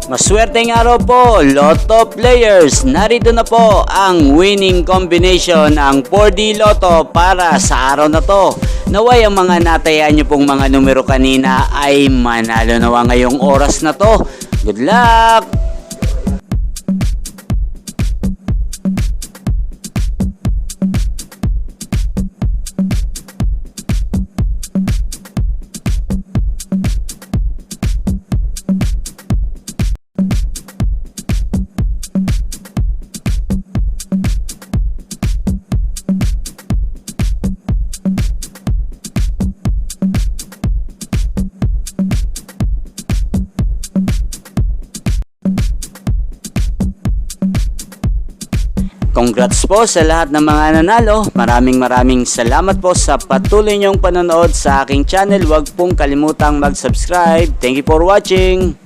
Maswerteng araw po, Lotto players. Narito na po ang winning combination ng 4D Lotto para sa araw na to. Naway ang mga natayaan nyo pong mga numero kanina ay manalo nawa ngayong oras na to. Good luck! Congrats po sa lahat ng mga nanalo. Maraming salamat po sa patuloy niyong panonood sa aking channel. Huwag pong kalimutang mag-subscribe. Thank you for watching.